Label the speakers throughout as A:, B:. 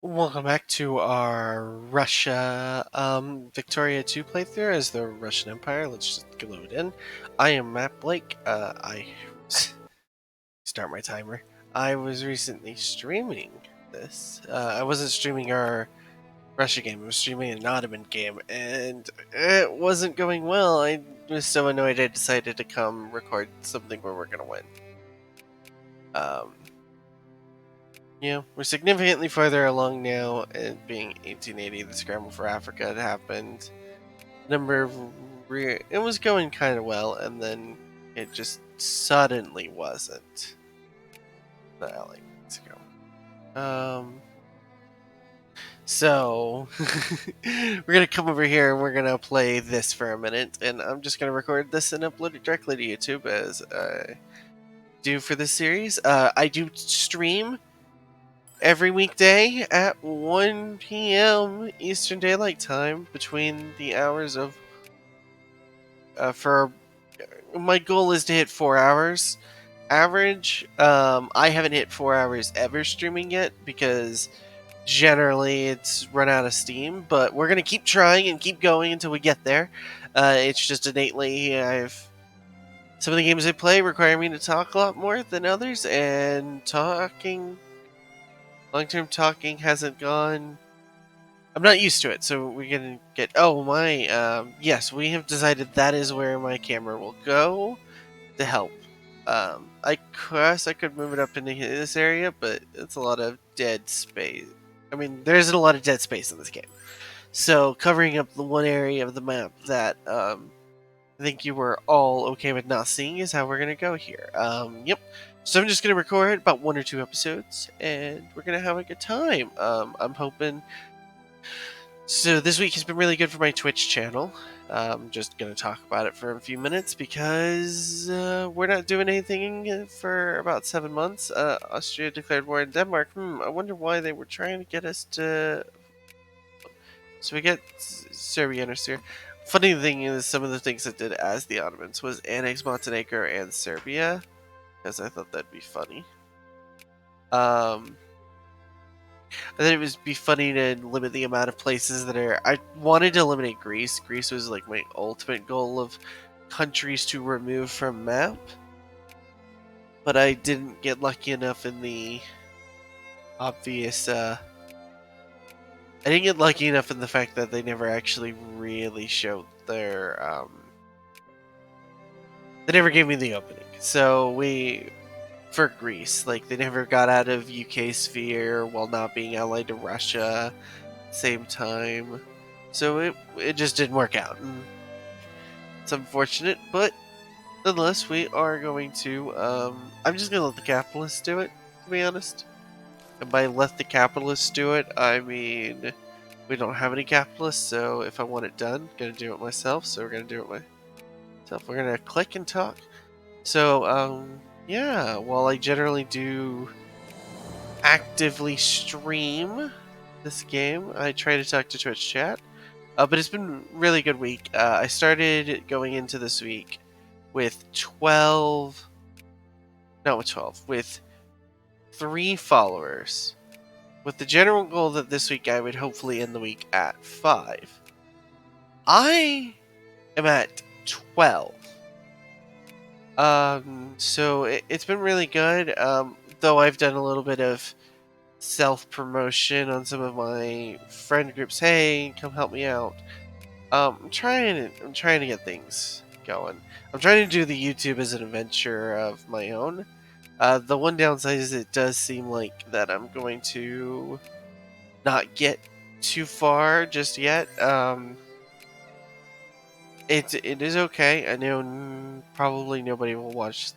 A: Welcome back to our Russia Victoria 2 playthrough as the Russian Empire. Let's just go load in. I am Matt Blake. I start my timer. I was recently streaming this. I wasn't streaming our Russia game. I was streaming an Ottoman game, and it wasn't going well. I was so annoyed I decided to come record something where we're gonna win. Um, we're significantly farther along now, and being 1880, the scramble for Africa had happened. Number of it was going kind of well, and then it just suddenly wasn't. Like, let's go. So we're gonna come over here and we're gonna play this for a minute, and I'm just gonna record this and upload it directly to YouTube as I do for this series. I do stream every weekday at 1 p.m. Eastern Daylight Time between the hours of for my goal is to hit 4 hours average. I haven't hit 4 hours ever streaming yet because generally it's run out of steam, but we're gonna keep trying and keep going until we get there. It's just innately some of the games I play require me to talk a lot more than others, and long-term talking hasn't gone. I'm not used to it, so we're gonna get. Oh my! Yes, we have decided that is where my camera will go to help. I could move it up into this area, but it's a lot of dead space. I mean, there isn't a lot of dead space in this game, so covering up the one area of the map that I think you were all okay with not seeing is how we're gonna go here. Yep. So I'm just gonna record about 1 or 2 episodes, and we're gonna have a good time. I'm hoping. So this week has been really good for my Twitch channel. I'm just going to talk about it for a few minutes because we're not doing anything for about 7 months. Austria declared war on Denmark. I wonder why they were trying to get us to. So we get Serbia and Austria. Funny thing is, some of the things that did as the Ottomans was annex Montenegro and Serbia, because I thought that'd be funny. I thought it would be funny to limit the amount of places that are. I wanted to eliminate Greece. Greece was like my ultimate goal of countries to remove from map, but I didn't get lucky enough in the obvious. I didn't get lucky enough in the fact that they never actually really showed their. They never gave me the opening, so for Greece, like they never got out of UK sphere while not being allied to Russia. Same time. So it just didn't work out. And it's unfortunate, but nonetheless, we are going to. I'm just gonna let the capitalists do it, to be honest. And by let the capitalists do it, I mean we don't have any capitalists. So if I want it done, I'm gonna do it myself. So we're gonna do it myself. We're gonna click and talk. So yeah. While I generally do actively stream this game, I try to talk to Twitch chat. But it's been a really good week. I started going into this week with 12. Not with 12, with 3 followers. With the general goal that this week I would hopefully end the week at 5. I am at 12. So it's been really good. Though I've done a little bit of self promotion on some of my friend groups. Hey, come help me out. I'm trying to get things going. I'm trying to do the YouTube as an adventure of my own. The one downside is it does seem like that I'm going to not get too far just yet. It is okay. I know probably nobody will watch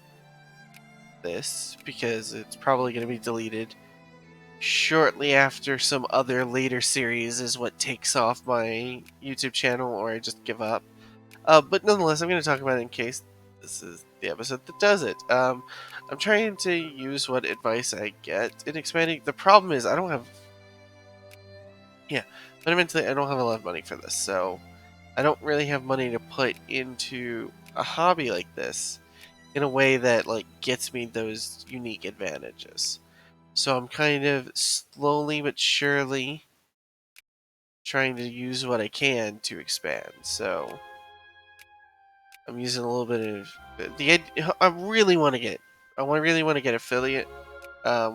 A: this because it's probably going to be deleted shortly after some other later series is what takes off my YouTube channel, or I just give up. But nonetheless, I'm going to talk about it in case this is the episode that does it. I'm trying to use what advice I get in expanding. The problem is I don't have. Yeah, fundamentally, I don't have a lot of money for this, so I don't really have money to put into a hobby like this in a way that like gets me those unique advantages. So I'm kind of slowly but surely trying to use what I can to expand. So I'm using a little bit of I really want to get affiliate,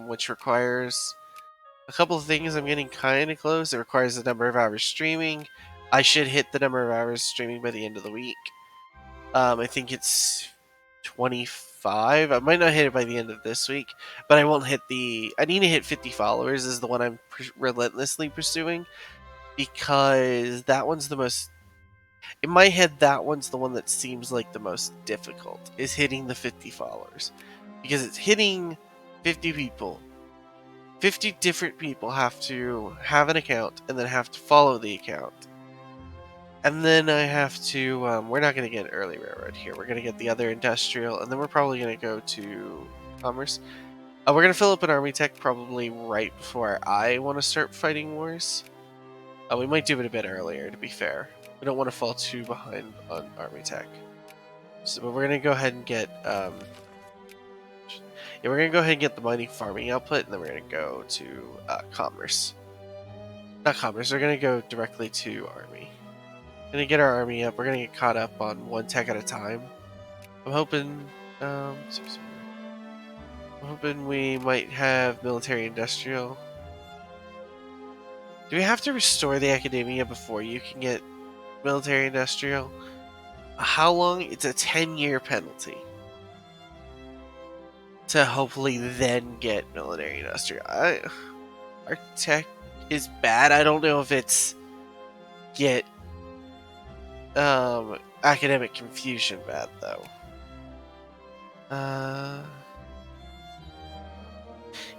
A: which requires a couple of things. I'm getting kind of close. It requires the number of hours streaming. I should hit the number of hours streaming by the end of the week. I think it's 25. I might not hit it by the end of this week, but I won't hit I need to hit 50 followers is the one I'm relentlessly pursuing, because that one's the most. In my head, that one's the one that seems like the most difficult, is hitting the 50 followers. Because it's hitting 50 people. 50 different people have to have an account and then have to follow the account. And then I have to, we're not going to get early railroad here. We're going to get the other industrial, and then we're probably going to go to commerce. We're going to fill up an army tech probably right before I want to start fighting wars. We might do it a bit earlier, to be fair. We don't want to fall too behind on army tech. So, but we're going to go ahead and get, we're going to go ahead and get the mining farming output, and then we're going to go to commerce. Not commerce, we're going to go directly to army. Gonna get our army up. We're gonna get caught up on one tech at a time. I'm hoping, we might have military industrial. Do we have to restore the academia before you can get military industrial? How long? It's a 10-year penalty to hopefully then get military industrial. Our tech is bad. I don't know if it's get academic confusion bad though.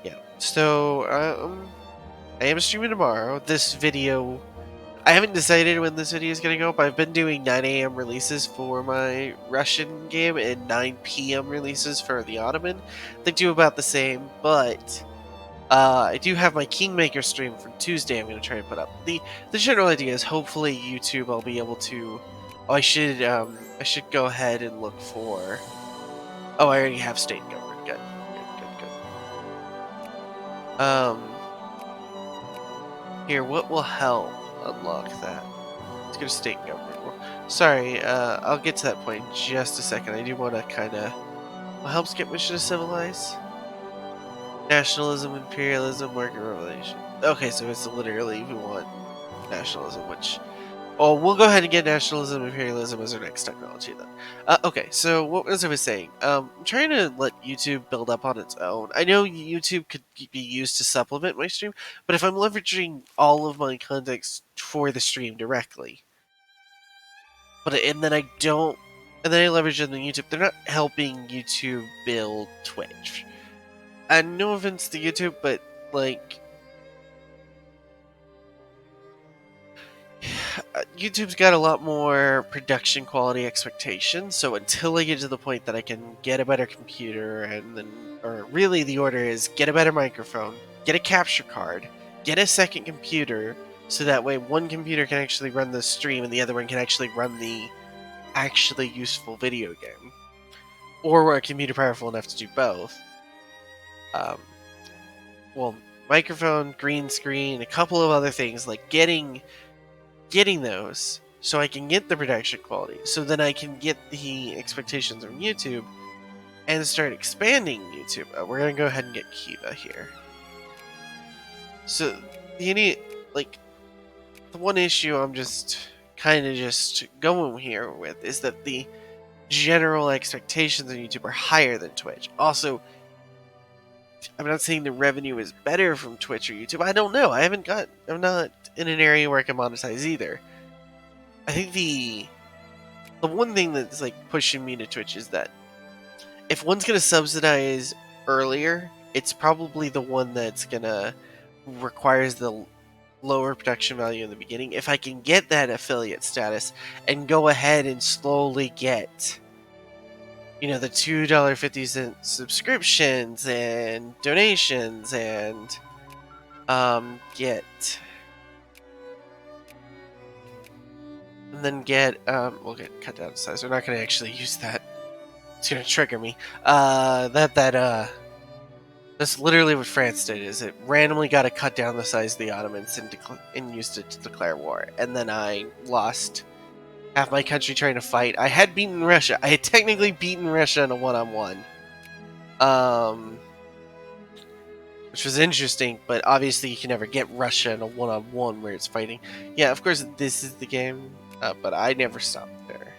A: Yeah. So I am streaming tomorrow. This video, I haven't decided when this video is gonna go up. I've been doing 9 a.m. releases for my Russian game and 9 p.m. releases for the Ottoman. They do about the same, but I do have my Kingmaker stream from Tuesday. I'm going to try and put up. The general idea is hopefully YouTube I'll be able to. Oh, I should go ahead and look for. Oh, I already have state government. Good. Here, what will help unlock that? Let's go to state government. Sorry, I'll get to that point in just a second. I do want to kind of. What helps get mission to civilize? Nationalism, imperialism, market revelation. Okay, so it's literally we want nationalism, which... Oh, we'll go ahead and get nationalism, imperialism as our next technology then. Okay, so what was I saying? I'm trying to let YouTube build up on its own. I know YouTube could be used to supplement my stream, but if I'm leveraging all of my context for the stream directly, and then I leverage it on YouTube, they're not helping YouTube build Twitch. And no offense to YouTube, but like YouTube's got a lot more production quality expectations, so until I get to the point that I can get a better computer or really the order is get a better microphone, get a capture card, get a second computer, so that way one computer can actually run the stream and the other one can actually run the actually useful video game. Or a computer powerful enough to do both. Well, microphone, green screen, a couple of other things, like getting those so I can get the production quality, so then I can get the expectations from YouTube and start expanding YouTube. We're gonna go ahead and get Kiva here. So the one issue I'm just kind of going here with is that the general expectations on YouTube are higher than Twitch. Also, I'm not saying the revenue is better from Twitch or YouTube. I don't know. I'm not in an area where I can monetize either. I think the one thing that's like pushing me to Twitch is that if one's gonna subsidize earlier, it's probably the one that's gonna requires the lower production value in the beginning. If I can get that affiliate status and go ahead and slowly get the $2.50 subscriptions and donations and we'll get cut down size. We're not going to actually use that. It's going to trigger me. That's literally what France did. Is it randomly got to cut down the size of the Ottomans and used it to declare war, and then I lost half my country trying to fight. I had beaten Russia. I had technically beaten Russia in a one-on-one, which was interesting. But obviously, you can never get Russia in a one-on-one where it's fighting. Yeah, of course, this is the game, but I never stopped there.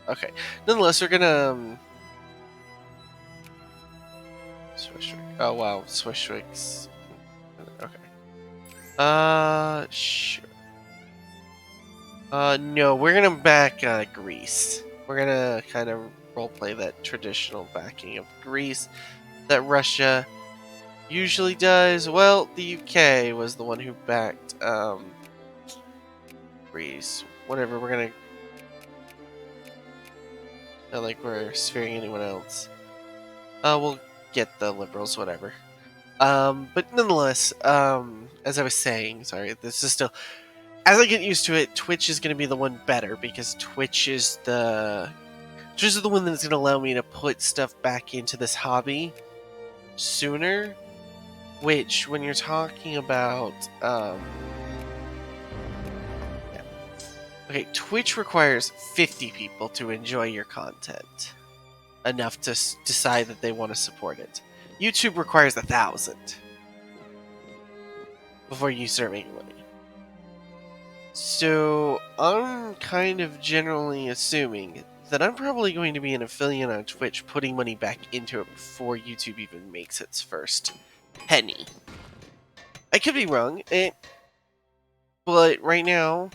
A: Okay, nonetheless, we're gonna. Swishwick. Oh wow, Swishwick's. Okay. Sure. No, we're gonna back Greece. We're gonna kind of roleplay that traditional backing of Greece that Russia usually does. Well, the UK was the one who backed Greece. Whatever. We're gonna. Not like we're sphering anyone else. We'll get the liberals. Whatever. But nonetheless, as I was saying, sorry, this is still. As I get used to it, Twitch is going to be the one better because Twitch is the one that's going to allow me to put stuff back into this hobby sooner. Which, when you're talking about, yeah. Okay, Twitch requires 50 people to enjoy your content enough to decide that they want to support it. YouTube requires 1,000 before you start making money. So, I'm kind of generally assuming that I'm probably going to be an affiliate on Twitch putting money back into it before YouTube even makes its first penny. I could be wrong, but right now,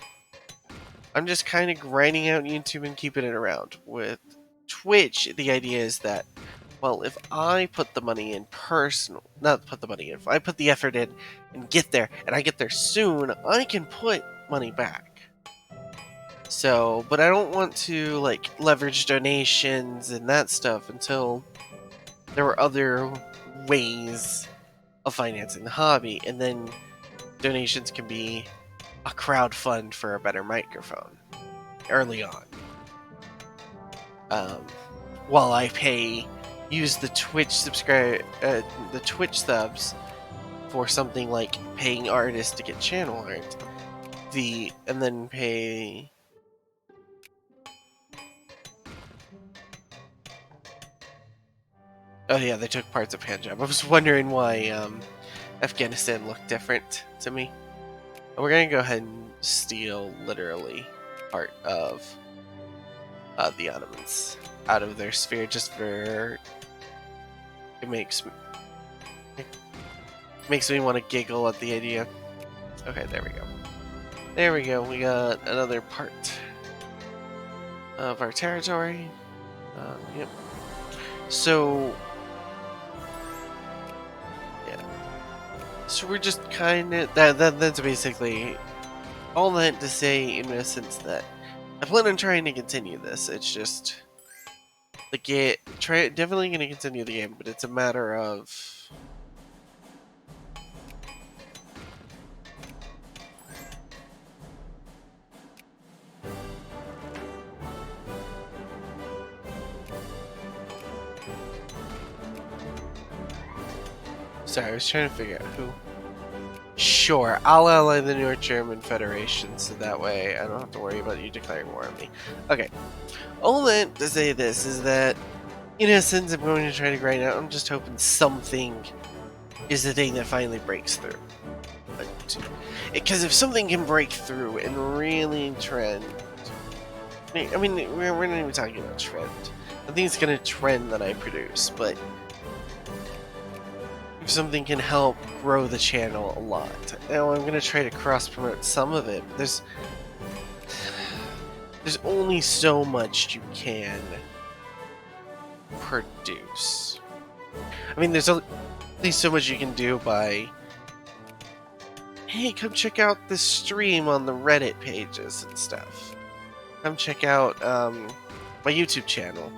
A: I'm just kind of grinding out YouTube and keeping it around. With Twitch, the idea is that, well, if I put the money in if I put the effort in and get there, and I get there soon, I can put money back. So, but I don't want to, like, leverage donations and that stuff until there were other ways of financing the hobby, and then donations can be a crowdfund for a better microphone early on. While I use the Twitch subs for something like paying artists to get channel art, and then pay. Oh yeah, they took parts of Punjab. I was wondering why Afghanistan looked different to me. We're gonna go ahead and steal literally part of the Ottomans out of their sphere just for it makes me want to giggle at the idea. Okay, there we go. There we go. We got another part of our territory. Yep. So yeah. So we're just kind of that's basically all that to say, in essence, that I plan on trying to continue this. It's just the game. Definitely going to continue the game, but it's a matter of. Sorry, I was trying to figure out who. Sure, I'll ally the North German Federation, so that way I don't have to worry about you declaring war on me. Okay, all that to say this is that, in essence, I'm going to try to grind out. I'm just hoping something is the thing that finally breaks through. Because if something can break through and really trend... I mean, we're not even talking about trend. I think it's going to trend that I produce, but if something can help grow the channel a lot. Now, I'm going to try to cross-promote some of it, but there's only so much you can produce. I mean, there's only so much you can do by, hey, come check out this stream on the Reddit pages and stuff. Come check out my YouTube channel.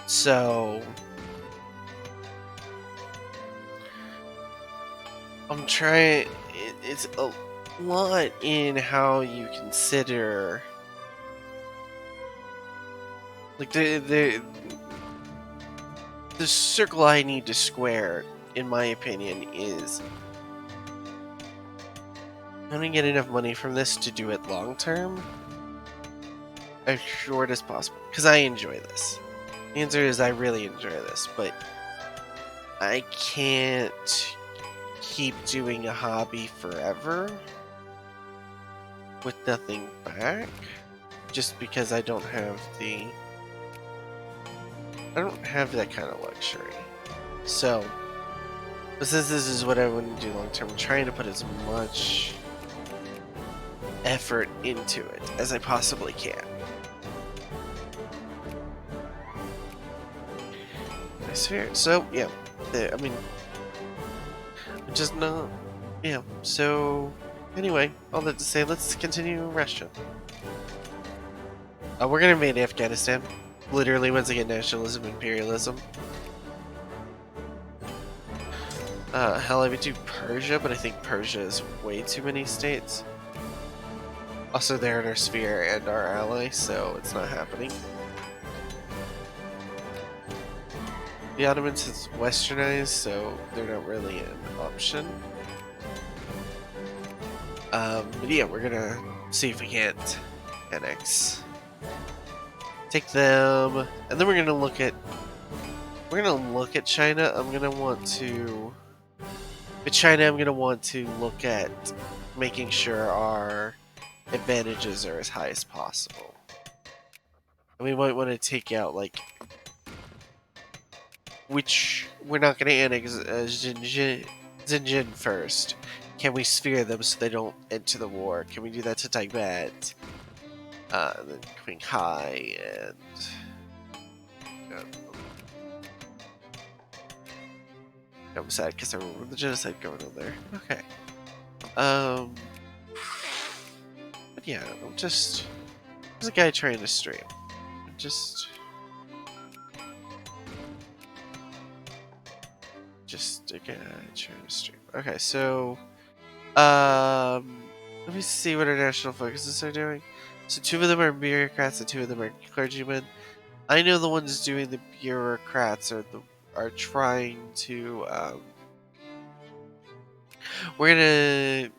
A: So I'm trying. It's a lot in how you consider, like the the circle I need to square, in my opinion, is I'm gonna get enough money from this to do it long term, as short as possible, because I enjoy this. The answer is I really enjoy this, but I can't keep doing a hobby forever with nothing back, just because I don't have that kind of luxury. So, but since this is what I want to do long term, I'm trying to put as much effort into it as I possibly can. I swear. So, yeah. I mean, I'm just not. Yeah. So, anyway, all that to say, let's continue Russia. We're gonna invade Afghanistan. Literally, once again, nationalism, imperialism. Hell, I would do Persia, but I think Persia is way too many states. Also, they're in our sphere and our ally, so it's not happening. The Ottomans is westernized, so they're not really an option. But yeah, we're gonna see if we can't annex. Take them, and then we're gonna look at China. With China, I'm gonna want to look at making sure our advantages are as high as possible. And we might want to take out, like, which we're not gonna annex Xinjiang first. Can we sphere them so they don't enter the war? Can we do that to Tibet? Then Qinghai and I'm sad because I remember the genocide going on there. Okay. But yeah, there's a guy trying to stream. Just a guy trying to stream. Okay, so let me see what our national focuses are doing. So 2 of them are bureaucrats and 2 of them are clergymen. I know the ones doing the bureaucrats are trying to I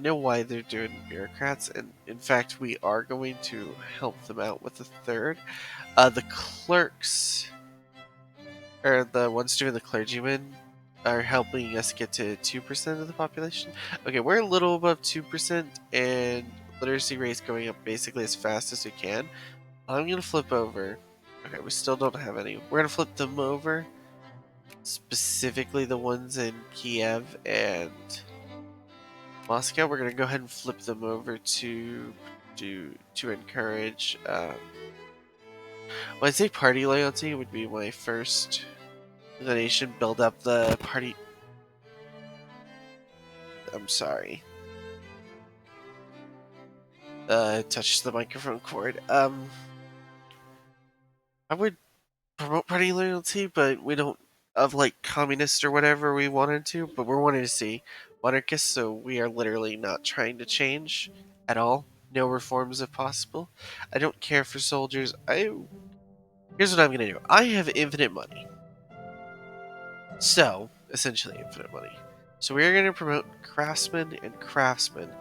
A: know why they're doing bureaucrats, and in fact we are going to help them out with the third. The clerks, or the ones doing the clergymen, are helping us get to 2% of the population. Okay, we're a little above 2%, and literacy rate's going up basically as fast as we can. I'm gonna flip over. Okay, we still don't have any. We're gonna flip them over. Specifically the ones in Kiev and Moscow. We're gonna go ahead and flip them over to encourage. When I say party loyalty, would be my first inclination. Build up the party. I'm sorry. Touch the microphone cord. I would promote party loyalty, but we don't of like communist or whatever we wanted to, but we're wanting to see monarchists, so we are literally not trying to change at all. No reforms if possible. I don't care for soldiers. Here's what I'm gonna do. I have infinite money. So, essentially infinite money. So we're gonna promote craftsmen and craftsmen.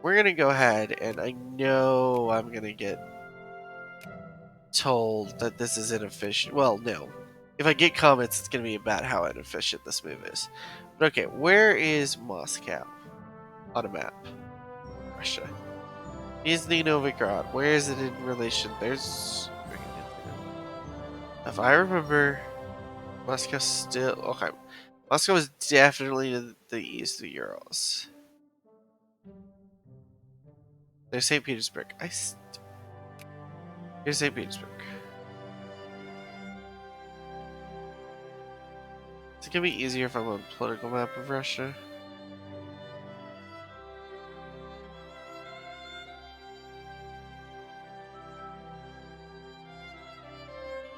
A: We're gonna go ahead, and I know I'm gonna get told that this is inefficient. Well, no. If I get comments, it's going to be about how inefficient this move is. But okay, where is Moscow on a map? Russia. Nizhny Novgorod. Where is it in relation? There's... If I remember, Moscow still... Okay. Moscow is definitely to the east of the Urals. There's St. Petersburg. Here's St. Petersburg. Is it gonna be easier if I'm on a political map of Russia?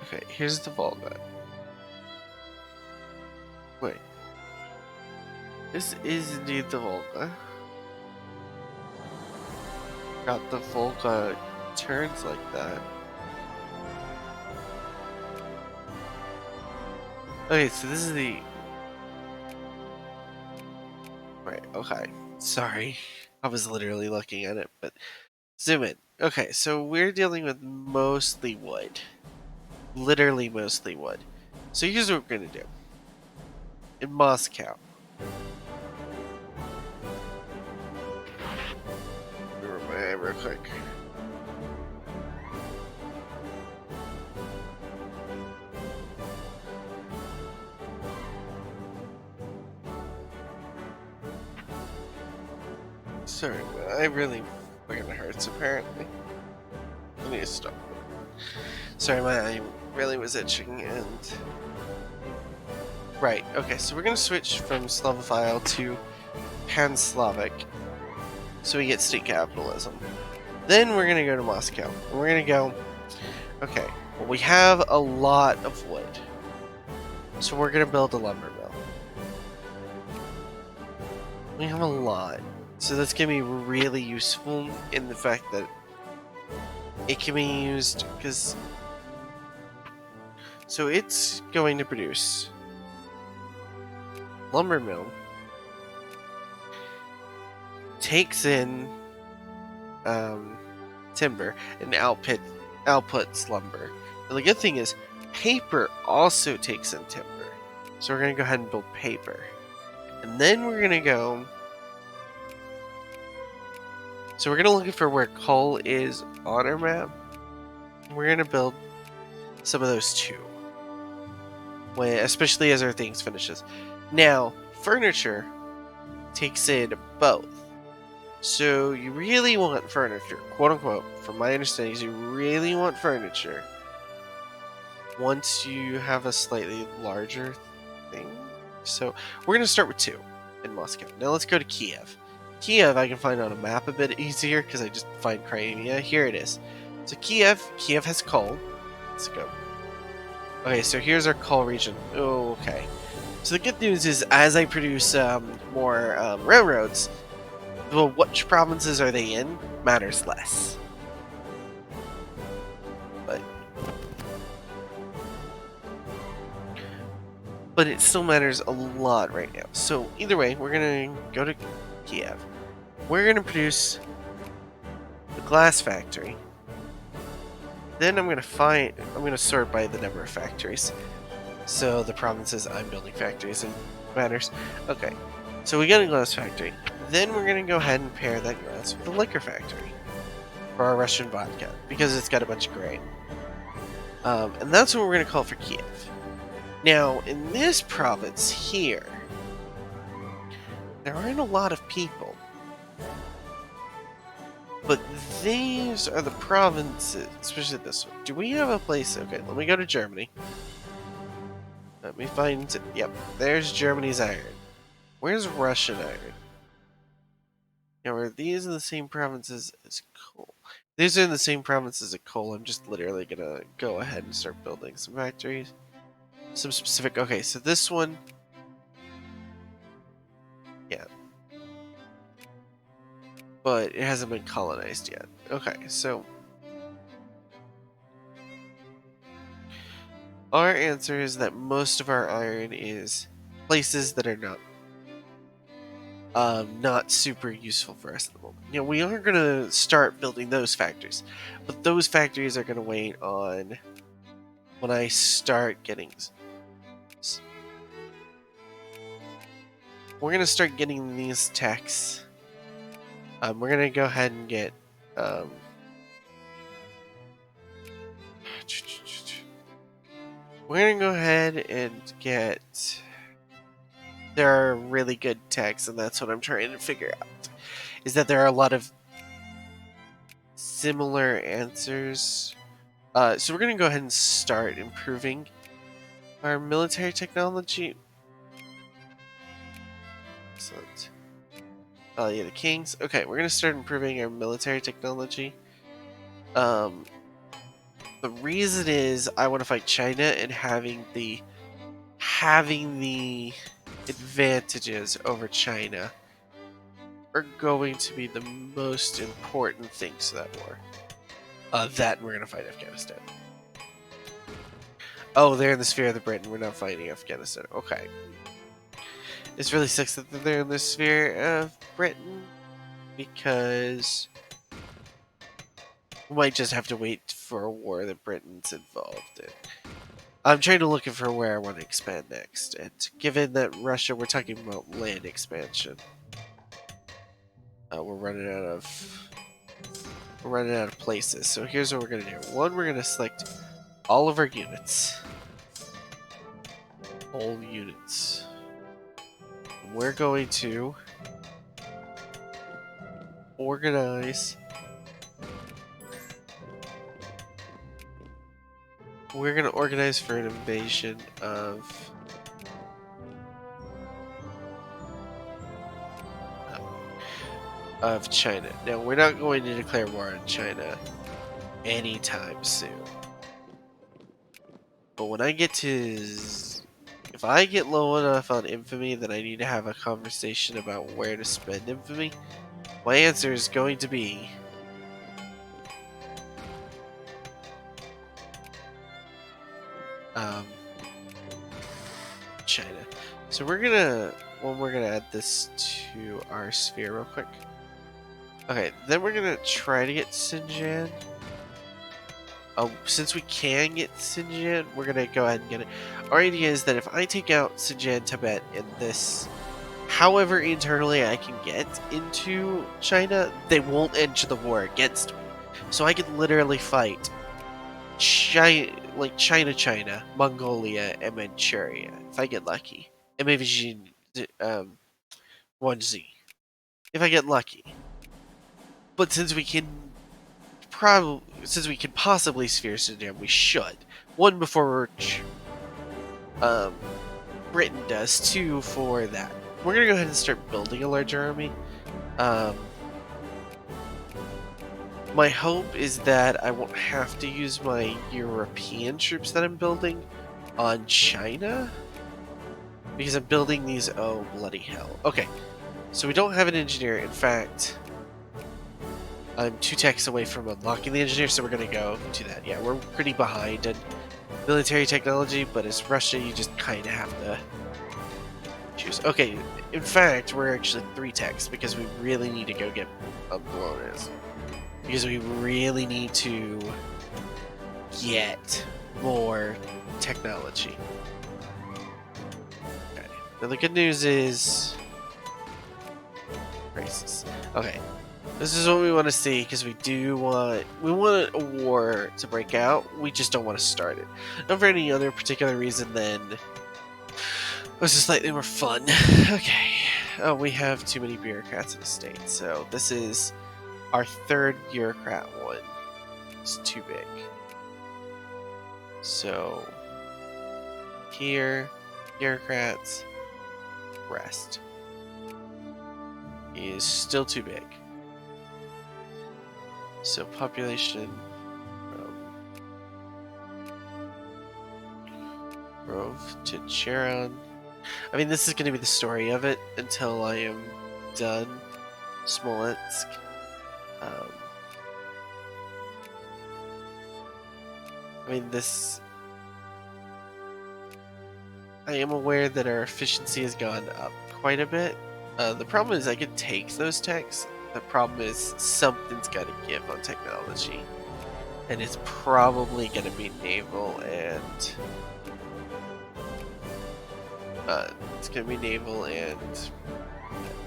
A: Okay, here's the Volga. Wait. This is indeed the Volga. Got the Volga turns like that. Okay, so this is the... Right, okay. Sorry. I was literally looking at it, but zoom in. Okay, so we're dealing with mostly wood. Literally mostly wood. So here's what we're gonna do. In Moscow. Real quick. Sorry, I really fucking hurts apparently. I need to stop. Sorry, my eye really was itching and... Right, okay, so we're gonna switch from Slavophile to Pan-Slavic. So we get state capitalism. Then we're gonna go to Moscow. And we're gonna go... Okay, well we have a lot of wood. So we're gonna build a lumber mill. We have a lot. So that's gonna be really useful in the fact that it can be used because... So it's going to produce lumber mill, takes in timber, and outputs lumber. And the good thing is, paper also takes in timber. So we're gonna go ahead and build paper, and then we're gonna go. So we're gonna look for where coal is on our map. We're gonna build some of those too, especially as our things finishes. Now, furniture takes in both. So you really want furniture, quote unquote, from my understanding, is you really want furniture once you have a slightly larger thing. So we're going to start with 2 in Moscow. Now let's go to Kiev. Kiev I can find on a map a bit easier because I just find Crimea. Here it is. So Kiev has coal. Let's go. Okay, so here's our coal region. Oh, okay. So the good news is as I produce more railroads, well, which provinces are they in matters less. But it still matters a lot right now. So either way, we're gonna go to Kiev. We're gonna produce the glass factory. Then I'm gonna sort by the number of factories. So the provinces I'm building factories in matters. Okay, so we got a glass factory. Then we're gonna go ahead and pair that glass with a liquor factory for our Russian vodka because it's got a bunch of grain. And that's what we're gonna call for Kiev. Now, in this province here, there aren't a lot of people. But these are the provinces, especially this one. Do we have a place? Okay, let me go to Germany. Let me find it. Yep, there's Germany's iron. Where's Russian iron? Now, are these in the same provinces as coal? These are in the same provinces as coal. I'm just literally gonna go ahead and start building some factories. Some specific... Okay, so this one... Yeah. But it hasn't been colonized yet. Okay, so... Our answer is that most of our iron is places that are not super useful for us at the moment. You know, we are going to start building those factories, but those factories are going to wait on when I start getting... We're going to start getting these techs. We're going to go ahead and get... We're going to go ahead and get... There are really good techs, and that's what I'm trying to figure out. Is that there are a lot of similar answers. So we're going to go ahead and start improving our military technology. Excellent. Yeah, the Kings. Okay, we're going to start improving our military technology. The reason is I want to fight China, and having the advantages over China are going to be the most important things to that war. That we're going to fight Afghanistan. Oh, they're in the sphere of the Britain. We're not fighting Afghanistan. Okay. This really sucks that they're in the sphere of Britain, because we might just have to wait for a war that Britain's involved in. I'm trying to look for where I want to expand next, and given that Russia, we're talking about land expansion. We're running out of places. So here's what we're gonna do. One, we're gonna select all of our units. All units. We're going to organize. We're gonna organize for an invasion of China. Now, we're not going to declare war on China anytime soon. But when I get to... If I get low enough on infamy that I need to have a conversation about where to spend infamy, my answer is going to be... China. So we're gonna add this to our sphere real quick. Okay, then we're gonna try to get Xinjiang. Since we can get Xinjiang, we're gonna go ahead and get it. Our idea is that if I take out Xinjiang, Tibet, and this, however internally I can get into China, they won't enter the war against me. So I could literally fight China, Mongolia, and Manchuria if I get lucky, and maybe Guangxi if I get lucky. But since we can possibly sphere Xinjiang, we should. One, before Britain does. Two, for that. We're gonna go ahead and start building a larger army. My hope is that I won't have to use my European troops that I'm building on China, because I'm building these. Oh, bloody hell. Okay, so we don't have an engineer. In fact, I'm 2 techs away from unlocking the engineer, so we're gonna go to that. Yeah, we're pretty behind in military technology, but as Russia, you just kind of have to choose. Okay, in fact, we're actually 3 techs, because we really need to go get Blowners. Because we really need to get more technology. Okay. Now the good news is... Crisis. Okay. This is what we want to see, because we want a war to break out. We just don't want to start it. Not for any other particular reason than it's just slightly more fun. Okay. Oh, we have too many bureaucrats in the state, so this is our 3rd bureaucrat one. It's too big. So here, bureaucrats, rest. Is still too big. So population Grove to Charon. I mean, this is going to be the story of it until I am done. Smolensk. I mean, I am aware that our efficiency has gone up quite a bit. The problem is I could take those techs. The problem is something's got to give on technology. And it's probably going to be naval and...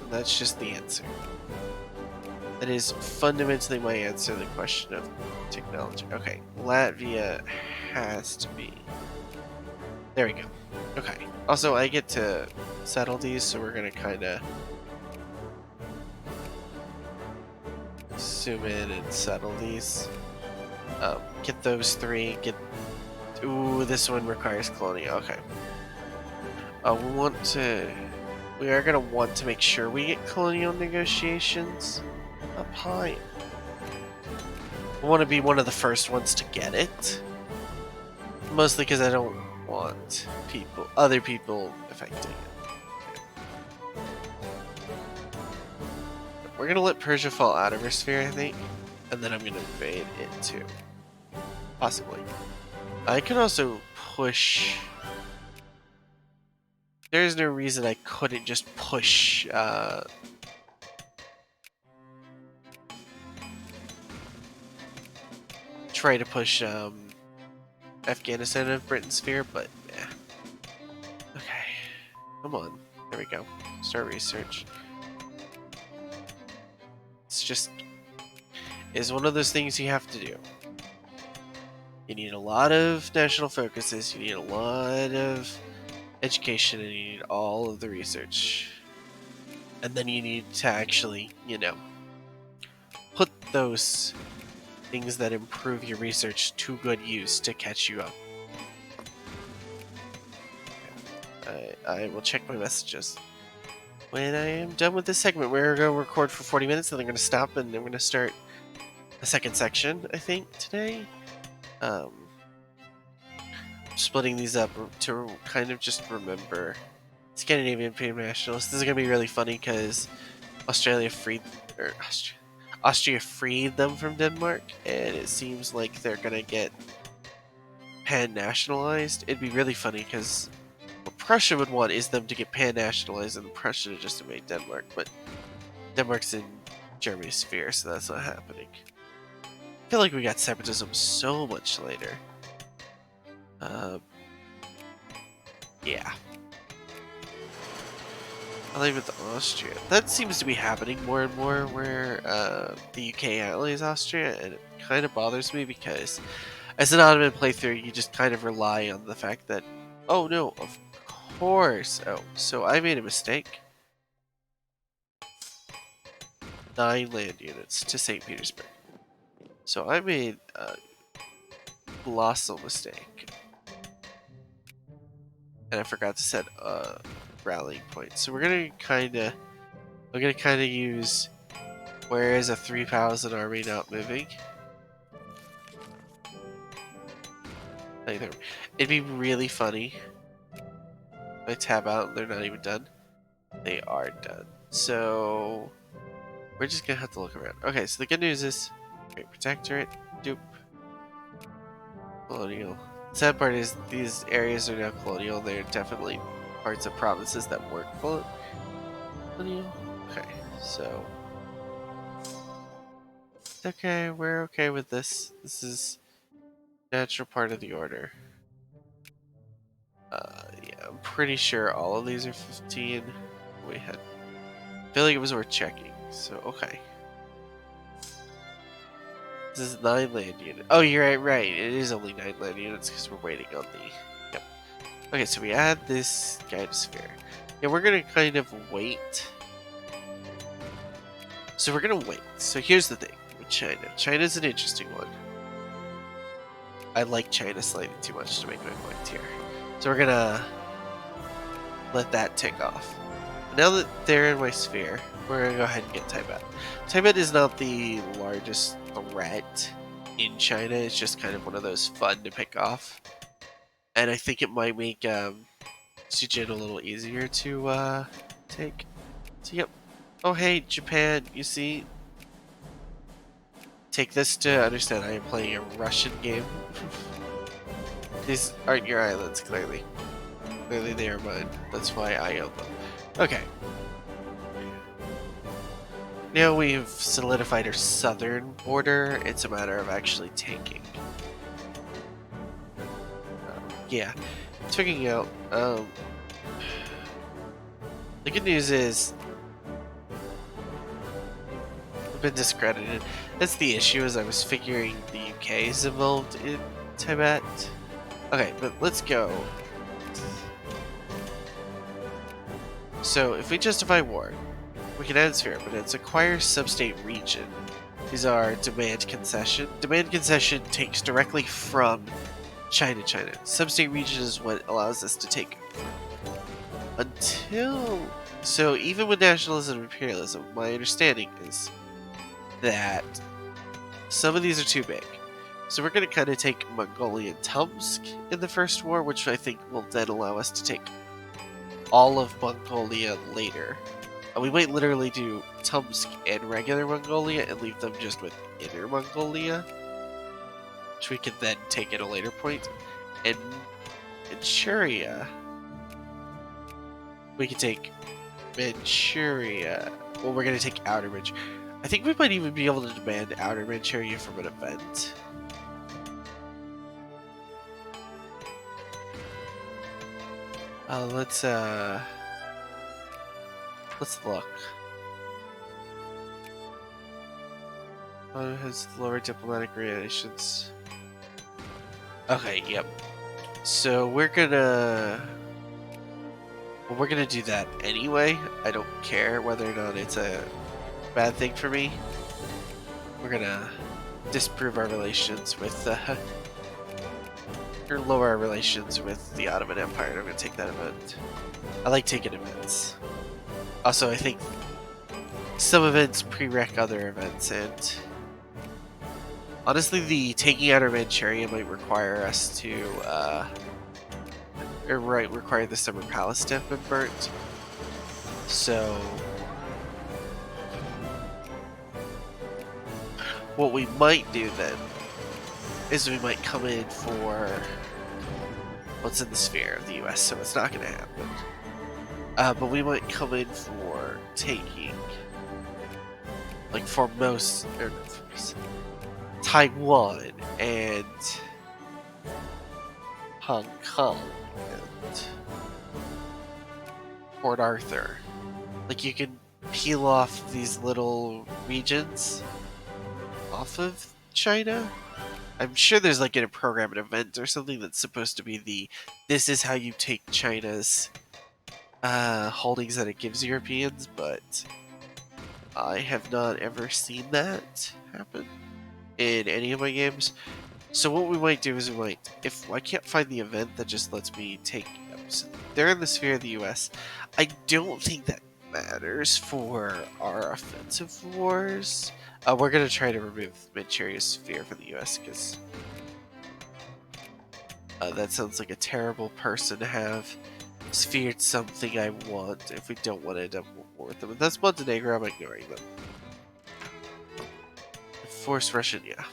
A: that's just the answer. That is fundamentally my answer to the question of technology. Okay, Latvia has to be... There we go. Okay. Also, I get to settle these, so we're going to kind of zoom in and settle these. Get those 3. Ooh, this one requires colonial. Okay. We are going to want to make sure we get colonial negotiations up high. I want to be one of the first ones to get it. Mostly because I don't want other people affecting it. Okay. We're going to let Persia fall out of our sphere, I think. And then I'm going to invade it too. Possibly. I can also push. There's no reason I couldn't just push. Try to push Afghanistan out of Britain's sphere, but yeah. Okay, come on. There we go. Start research. It's just is one of those things you have to do. You need a lot of national focuses. You need a lot of education, and you need all of the research. And then you need to actually, put those things that improve your research to good use to catch you up. I will check my messages. When I am done with this segment, we're going to record for 40 minutes, and I'm going to stop, and I'm going to start the second section, I think, today. Splitting these up to kind of just remember Scandinavian Freedom Nationalists. This is going to be really funny because Austria freed them from Denmark, and it seems like they're going to get pan-nationalized. It'd be really funny because what Prussia would want is them to get pan-nationalized and Prussia to just invade Denmark, but Denmark's in Germany's sphere, so that's not happening. I feel like we got separatism so much later. Yeah. I live with Austria. That seems to be happening more and more where the UK allies Austria, and it kind of bothers me because as an Ottoman playthrough, you just kind of rely on the fact that, oh no, of course. Oh, so I made a mistake. 9 land units to St. Petersburg. So I made a colossal mistake. And I forgot to set a rallying point. So we're gonna kinda use where is a 3,000 army not moving? It'd be really funny if I tab out and they're not even done. They are done. So we're just gonna have to look around. Okay, so the good news is Great Protectorate, dupe. Colonial. The sad part is these areas are now colonial. They're definitely parts of provinces that weren't colonial. Okay, so okay, we're okay with this. This is natural part of the order. Yeah, I'm pretty sure all of these are 15. I feel like it was worth checking. So okay. This is 9 land units. Oh, you're right. It is only 9 land units because we're waiting on the. Yep. Okay, so we add this guy to sphere. Yeah, we're gonna kind of wait. So we're gonna wait. So here's the thing with China. China's an interesting one. I like China slightly too much to make my point here. So we're gonna let that tick off. Now that they're in my sphere, we're gonna go ahead and get Tibet. Tibet is not the largest threat in China. It's just kind of one of those fun to pick off. And I think it might make Sujin a little easier to take. So yep. Oh hey, Japan, you see? Take this to understand I am playing a Russian game. These aren't your islands, clearly. Clearly they are mine. That's why I own them. Okay. Now we've solidified our southern border, it's a matter of actually taking. Yeah, it's figuring out. The good news is we've been discredited. That's the issue, is I was figuring the UK is involved in Tibet. Okay, but let's go. So if we justify war, we can add sphere, but it's acquire sub-state region. These are demand concession. Demand concession takes directly from China. Sub-state region is what allows us to take so even with nationalism and imperialism, my understanding is that some of these are too big. So we're going to kind of take Mongolia and Tomsk in the first war, which I think will then allow us to take all of Mongolia later. We might literally do Tomsk and regular Mongolia and leave them just with Inner Mongolia, which we can then take at a later point. And Manchuria. We can take Manchuria. Well, we're gonna take Outer Manchuria. I think we might even be able to demand Outer Manchuria from an event. Let's look. Has lower diplomatic relations. Okay, yep. So we're gonna do that anyway. I don't care whether or not it's a bad thing for me. We're gonna disprove our relations with or lower our relations with the Ottoman Empire. I'm gonna take that event. I like taking events. Also, I think some events prereq other events, and honestly, the taking out of Manchuria might require us to, require the Summer Palace to have been burnt. So, what we might do then is we might come in for what's in the sphere of the US, so it's not going to happen. But we might come in for taking, like, Formosa, or Taiwan and Hong Kong and Port Arthur. Like, you can peel off these little regions off of China. I'm sure there's like a program, an event or something that's supposed to be this is how you take China's holdings that it gives Europeans, but I have not ever seen that happen in any of my games. So what we might do is if I can't find the event that just lets me take, they're in the sphere of the US. I don't think that matters for our offensive wars. We're gonna try to remove Manchuria's sphere from the US because that sounds like a terrible person to have sphered something I want if we don't want to end up war with them. If that's Montenegro, I'm ignoring them. Force Russian, yeah.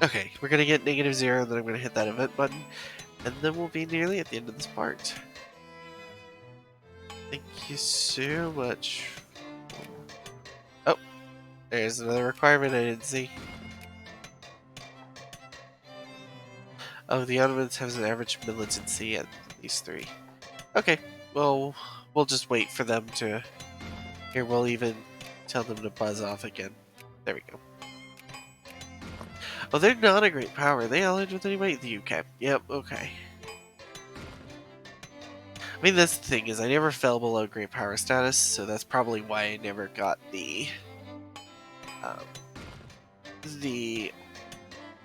A: Okay, we're gonna get -0, then I'm gonna hit that event button, and then we'll be nearly at the end of this part. Thank you so much. Oh, there's another requirement I didn't see. Oh, the Ottomans have an average militancy at least 3. Okay, well, we'll just wait for them to... Here, we'll even tell them to buzz off again. There we go. Oh, they're not a great power. Are they allied with anybody? The UK. Yep, okay. I mean, that's the thing, is I never fell below great power status, so that's probably why I never got the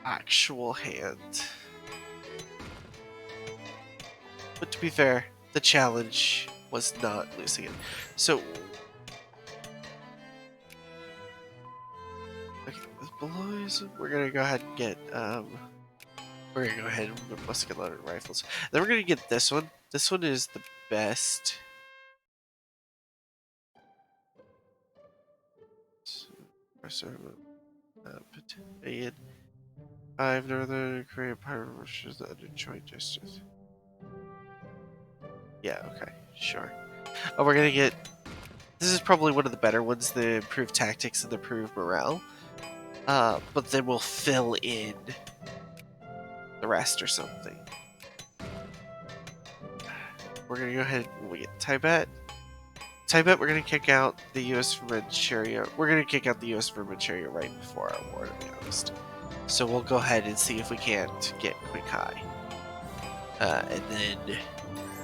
A: actual hand. But to be fair, the challenge was not losing it. So, okay, with belows, we're gonna go ahead and get we're gonna go ahead and musket loaded rifles. Then we're gonna get this one. This one is the best. Battalion. 5 Northern Korean Pirate Russians under joint justice. Yeah, okay, sure. Oh, we're gonna get... This is probably one of the better ones, the improved tactics and the improved morale. But then we'll fill in the rest or something. We're gonna go ahead when we get Tibet. Tibet, we're gonna kick out the US from Manchuria. We're gonna kick out the US from Manchuria right before our war, to be honest. So we'll go ahead and see if we can't get Quikai. And then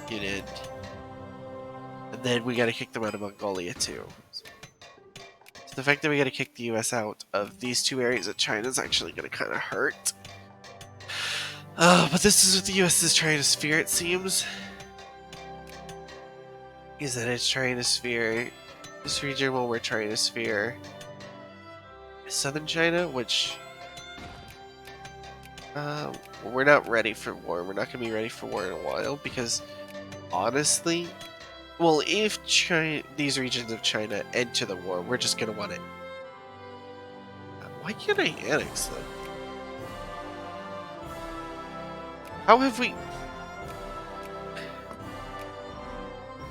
A: get in. And then we gotta kick them out of Mongolia too. So the fact that we gotta kick the US out of these 2 areas of China is actually gonna kind of hurt. But this is what the US is trying to sphere, it seems. Is that it's trying to sphere this region while we're trying to sphere southern China, which we're not ready for war. We're not going to be ready for war in a while because, honestly, well, if these regions of China enter the war, we're just going to want it. Why can't I annex them? How have we...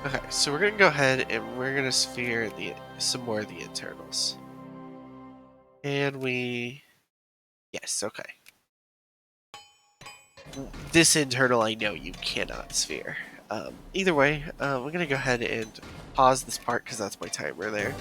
A: Okay, so we're gonna go ahead and we're gonna sphere some more of the internals. And yes, okay. This internal I know you cannot sphere. Either way, we're gonna go ahead and pause this part because that's my timer there.